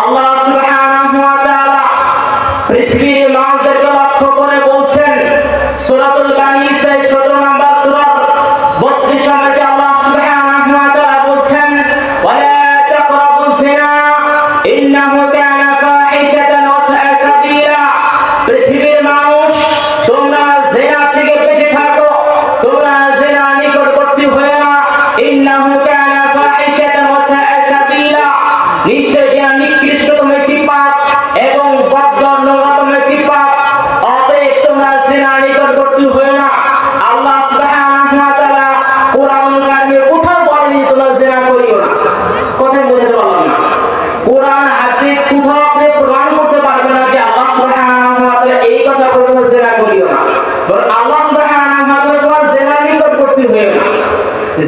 আল্লাহ সুবহানাহু ওয়া তাআলা পৃথিবীর মানুষদেরকে লক্ষ্য করে বলছেন সূরাতুল বানী ইসরাঈল 17 নম্বর সূরা 32 নম্বরে আল্লাহ সুবহানাহু ওয়া তাআলা বলছেন ওয়ালা তাকরাবুজ জিনা ইন্নাহু কানা ফাহিশাতান ওয়া সাআ সাবিলা। পৃথিবীর মানুষ তোমরা জিনা থেকে বেঁচে থাকো, তোমরা জিনা নিকটবর্তী হয়ো না। ইন্নাহু কানা ফাহিশাতান ওয়া সাআ সাবিলা, নিশ্চয় জিনা নিকৃষ্টতম একটি পাপ এবং বদনগতম একটি পাপ, অতএব তোমরা জিনা নিকটবর্তী হয়ো না। আল্লাহ সুবহানাহু ওয়া তাআলা কোরআন কারিমে কোথাও বলেনি তোমরা জিনা করিও না। কোথায় বুঝাতে পারলাম না? কোরআন আছে, কোথাও আপনি প্রমাণ করতে পারবেন না যে আল্লাহ সুবহানাহু ওয়া তাআলা এই কথা বলে তোমরা জিনা করিও না। বরং আল্লাহ সুবহানাহু ওয়া তাআলা তোমরা জিনা নিকটবর্তী হয়ো না।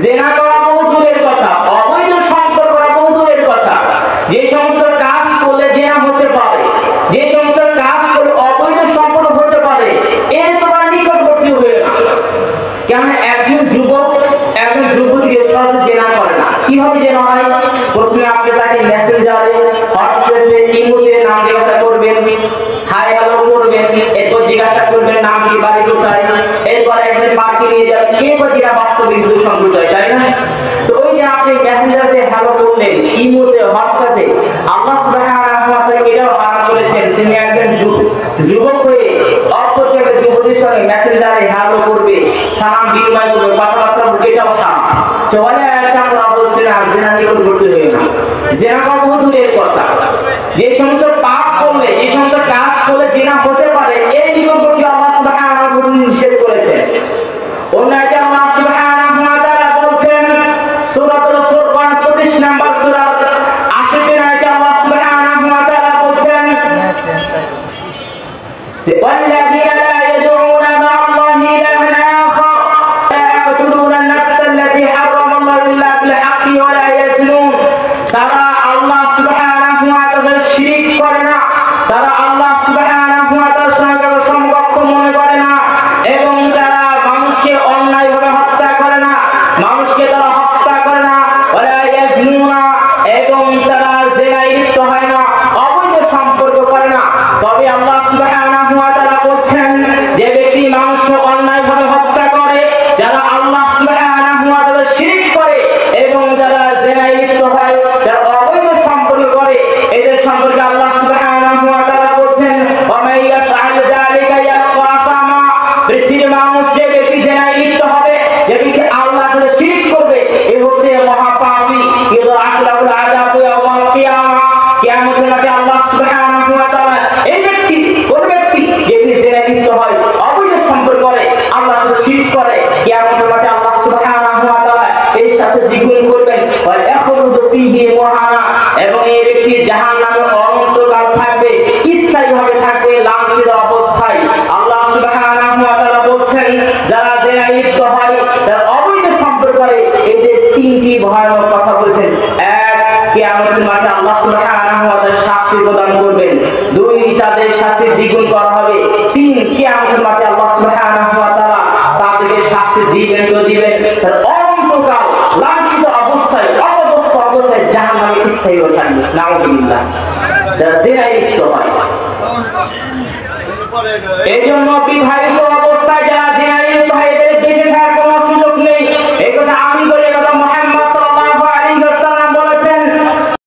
জিনা করা বহু দূরের কথা, অবৈধ সম্পর্ক করা বহু দূরের কথা। যে সমস্ত কাজ করলে জিনা হতে পারে, যে সমস্ত কাজ করলে অবৈধ সম্পর্ক হতে পারে, এর তোমরা নিকটবর্তী হয়ো না। কেন? একজন যুবক একজন যুবতীকে সহজে জিনা করে না। কিভাবে জিনা হয়? প্রথমে আপনি তাকে মেসেঞ্জারে, হোয়াটসঅ্যাপে, ইমোতে নাম জিজ্ঞাসা করবেন, হাই হ্যালো করবেন, এরপর জিজ্ঞাসা করবেন নাম কি, বাড়ি কোথায়, এরপর একদিন পার্কে নিয়ে যাবেন, এরপর জিনা বাস্তবে কিন্তু সম্পর্ক হয়, তাই না? তো ওই যে আপনি মেসেঞ্জারে হ্যালো করলেন, ইমোতে, হোয়াটসঅ্যাপে, আল্লাহ সুবহানাহু ওয়া তাআলা এটাও হারাম করেছেন। তুমি একজন যুবক হয়ে অপর একটা যুবতীর সঙ্গে মেসেঞ্জারে হ্যালো করবে, সালাম বিনিময় করবে, কথাবার্তা বলবে, এটাও হারাম। চলে একটা বলছে না জিনা নিকটবর্তী হয়ে না। জিনা করা বহু দূরের কথা। যে সমস্ত পাপ করলে, যে সমস্ত কাজ করলে জিনা হতে পারে, এর নিকটবর্তী আল্লাহ সুবহানাহু ওয়া তাআলা নিষেধ করেছেন। অন্য আয়াতে আল্লাহ সুবহানাহু ওয়া তাআলা বলছেন সূরাতুল ফুরকান 25 নম্বর সূরা 80 আয়াতে আল্লাহ সুবহানাহু ওয়া তাআলা বলছেন والذين لا يدعون مع الله إلها آخر لا يقتلون النفس التي حرم الله إلا بالحق ولا يزنون। তারা আল্লাহ সুবহানাহু ওয়া তাআলার শিরক করে না, তারা আল্লাহ সুবহানাহু ওয়া তাআলার সঙ্গে সমকক্ষ মনে করে না, এবং তারা মানুষকে অন্যায়ভাবে হত্যা করে না, মানুষকে তারা হত্যা করে না, ওয়ালা ইয়াজনুনা, এবং তারা জিনায় লিপ্ত হয় না, অবৈধ সম্পর্ক করে না। তবে আল্লাহ সুবহানাহু ওয়া তাআলা বলছেন যে ব্যক্তি মানুষকে অন্যায়ভাবে হত্যা করে, যারা আল্লাহ সুবহানাহু ওয়া তাআলার শিরক করে এবং যারা জিনায় লিপ্ত হয়, যারা অবৈধ সম্পর্ক করে, এদের সম্পর্কে আল্লাহ সুবহানাহু ওয়া তাআলা বলছেন ওয়া মান ইয়াফআল যালিকা ইয়ালকা আসামা। পৃথিবীর মানুষ যে ব্যক্তি জিনায় লিপ্ত হবে, যে ব্যক্তি আল্লাহর সাথে শিরক করবে, এ হচ্ছে মহাপাপী। ইউদাআফুল আযাবু ইয়াওমাল কিয়ামা, কিয়ামতের মাঠে আল্লাহ সুবহানাহু ওয়া তাআলা এই ব্যক্তি, কোন ব্যক্তি যে জিনায় লিপ্ত হয়, অবৈধ সম্পর্ক করে, আল্লাহর সাথে শিরক করে, কিয়ামতের মাঠে আল্লাহ সুবহানাহু ওয়া তাআলা এই শাস্তি দ্বিগুণ করবেন। ওয়া ইয়াখলুদু ফীহি মুহানা, এবং এই ব্যক্তি জাহান্নামে অনন্তকাল থাকবে, স্থায়ীভাবে থাকবে লাঞ্ছিত অবস্থায়। আল্লাহ সুবহানাহু ওয়া তাআলা বলছেন যারা জিনায় লিপ্ত হয়, যারা অবৈধ সম্পর্ক করে, এদের তিনটি ভয়ানক কথা বলেছেন। এক, কিয়ামতের মাঠে আল্লাহ সুবহানাহু ওয়া তাআলা শাস্তি প্রদান করবেন। দুই, তাদের শাস্তি দ্বিগুণ করা হবে। তিন, কিয়ামতের মাঠে আল্লাহ সুবহানাহু ওয়া তাআলা তাদেরকে শাস্তি দিবেন তো দিবেন, তার অনন্তকাল লাঞ্ছিত অবস্থায়, অপদস্থ অবস্থায় জাহান্নামে স্থায়ী হয়ে থাকবে। নাউযুবিল্লাহ। যারা জিনায় লিপ্ত হয়, এই জন্য বিবাহিত অবস্থায় যারা জিনায় লিপ্ত হয়, এদের বেঁচে থাকার কোনো সুযোগ নেই। এই কথা আমি বলি, এই কথা